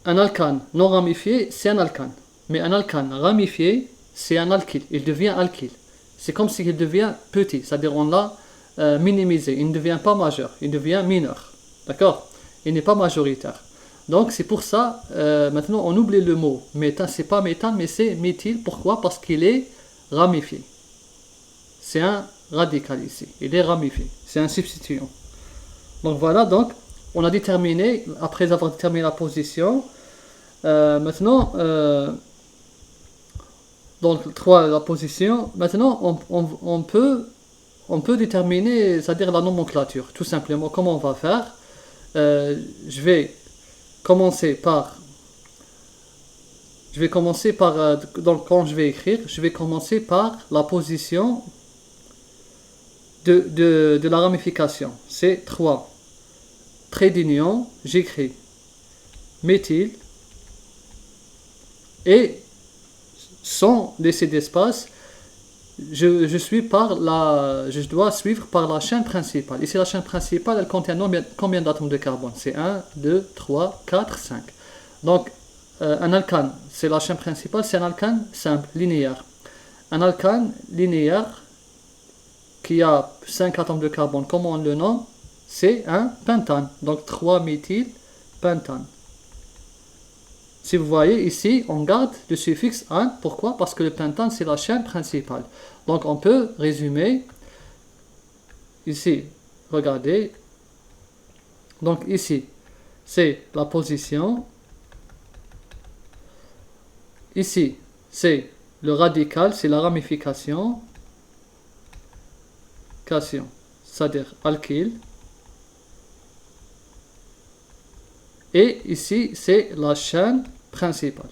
un alcane non ramifié, c'est un alcane. Mais un alcane ramifié, c'est un alkyle. Il devient alkyle. C'est comme s'il devient petit, c'est-à-dire on l'a minimisé. Il ne devient pas majeur, il devient mineur. D'accord? Il n'est pas majoritaire. Donc c'est pour ça, maintenant on oublie le mot méthane, c'est pas méthane, mais c'est méthyle. Pourquoi? Parce qu'il est ramifié. C'est un radical ici, il est ramifié. C'est un substituant. Donc voilà, donc on a déterminé, après avoir déterminé la position, maintenant, donc 3 la position, maintenant on peut déterminer, c'est-à-dire la nomenclature, tout simplement. Comment on va faire? Je vais commencer par, donc quand je vais écrire, je vais commencer par la position de la ramification. C'est 3 traits d'union, j'écris méthyle, et sans laisser d'espace, je dois suivre par la chaîne principale. Ici, la chaîne principale, elle contient combien d'atomes de carbone? C'est 1, 2, 3, 4, 5. Donc, un alcane, c'est la chaîne principale, c'est un alcane simple, linéaire. Un alcane linéaire qui a 5 atomes de carbone, comment on le nomme? C'est un pentane. Donc, 3-méthyl pentane. Si vous voyez ici, on garde le suffixe -an. Pourquoi? Parce que le pentane, c'est la chaîne principale. Donc, on peut résumer ici. Regardez. Donc, ici, c'est la position. Ici, c'est le radical, c'est la ramification. C'est-à-dire alkyle. Et ici, c'est la chaîne principale.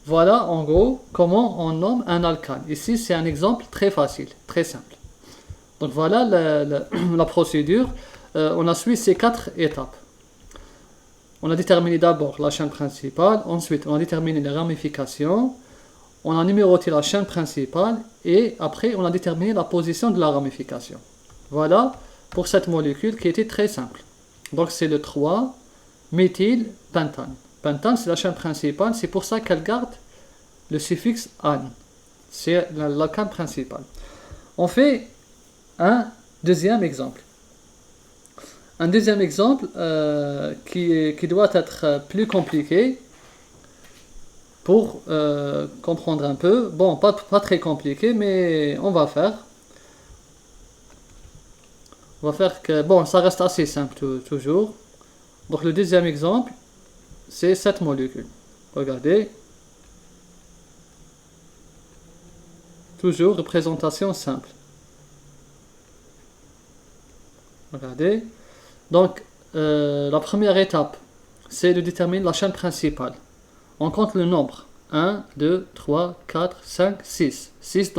Voilà en gros comment on nomme un alcane. Ici, c'est un exemple très facile, très simple. Donc voilà la procédure. On a suivi ces 4 étapes. On a déterminé d'abord la chaîne principale, ensuite on a déterminé les ramifications, on a numéroté la chaîne principale et après on a déterminé la position de la ramification. Voilà pour cette molécule qui était très simple. Donc c'est le 3-méthylpentane. Pentane, c'est la chaîne principale, c'est pour ça qu'elle garde le suffixe -an. C'est l'alcane principal. On fait un deuxième exemple. Un deuxième exemple qui doit être plus compliqué pour comprendre un peu. Bon, pas très compliqué, mais on va faire. On va faire que... Bon, ça reste assez simple toujours. Donc le deuxième exemple, c'est cette molécule. Regardez. Toujours représentation simple. Regardez. Donc, la première étape, c'est de déterminer la chaîne principale. On compte le nombre. 1, 2, 3, 4, 5, 6. 6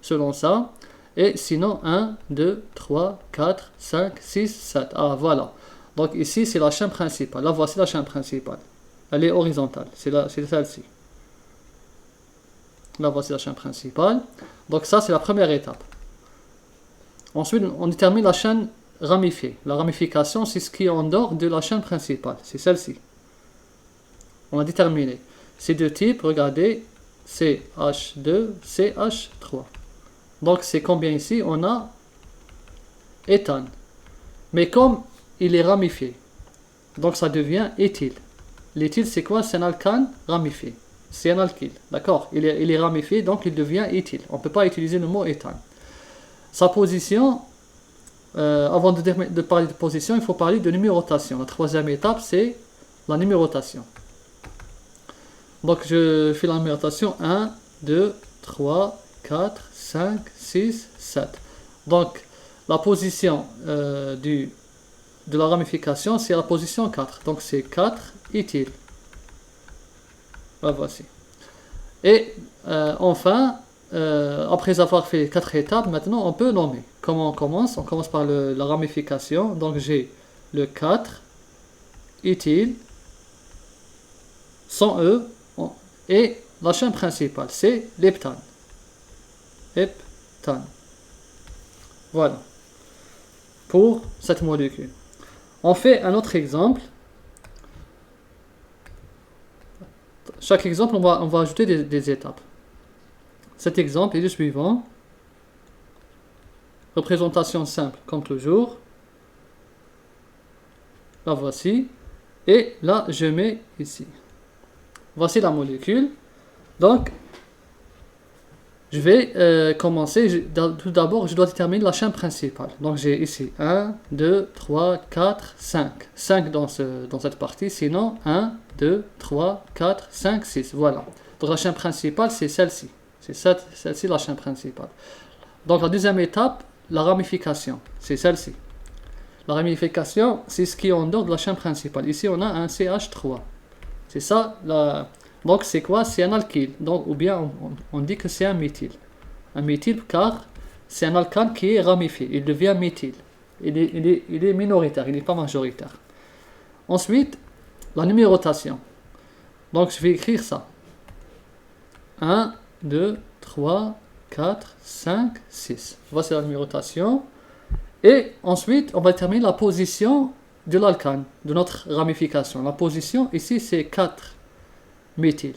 selon ça. Et sinon, 1, 2, 3, 4, 5, 6, 7. Ah, voilà. Donc ici, c'est la chaîne principale. Là, voici la chaîne principale. Elle est horizontale. C'est celle-ci. Là, voici la chaîne principale. Donc ça, c'est la première étape. Ensuite, on détermine la chaîne ramifiée. La ramification, c'est ce qui est en dehors de la chaîne principale. C'est celle-ci. On a déterminé. Ces deux types, regardez, CH2, CH3. Donc c'est combien ici? On a éthane. Mais comme il est ramifié, donc ça devient éthyle. L'éthyle, c'est quoi? C'est un alcane ramifié. C'est un alkyle, d'accord? Il est ramifié, donc il devient éthyle. On ne peut pas utiliser le mot éthane. Sa position, avant de parler de position, il faut parler de numérotation. La troisième étape, c'est la numérotation. Donc je fais la numérotation 1, 2, 3, 4, 5, 6, 7. Donc la position de la ramification, c'est la position 4. Donc c'est 4 éthyle. La voici. Et enfin, après avoir fait 4 étapes, maintenant on peut nommer. Comment on commence? On commence par la ramification. Donc j'ai le 4 éthyle sans E. Et la chaîne principale, c'est l'heptane. Heptane. Voilà. Pour cette molécule. On fait un autre exemple. chaque exemple, on va ajouter des étapes. Cet exemple est le suivant. Représentation simple, comme toujours. La voici. Et là, je mets ici. Voici la molécule. Donc, je vais commencer. Tout d'abord, je dois déterminer la chaîne principale. Donc, j'ai ici 1, 2, 3, 4, 5. 5 dans cette partie. Sinon, 1, 2, 3, 4, 5, 6. Voilà. Donc, la chaîne principale, c'est celle-ci. C'est celle-ci la chaîne principale. Donc, la deuxième étape, la ramification. C'est celle-ci. La ramification, c'est ce qui est en dehors de la chaîne principale. Ici, on a un CH3. C'est ça. Donc, c'est quoi? C'est un alkyle. Donc, ou bien, on dit que c'est un méthyle. Un méthyle, car c'est un alcane qui est ramifié. Il devient méthyle. Il est minoritaire, il n'est pas majoritaire. Ensuite, la numérotation. Donc, je vais écrire ça. 1, 2, 3, 4, 5, 6. Voici la numérotation. Et ensuite, on va déterminer la position de l'alcane, de notre ramification. La position, ici, c'est 4 méthyle.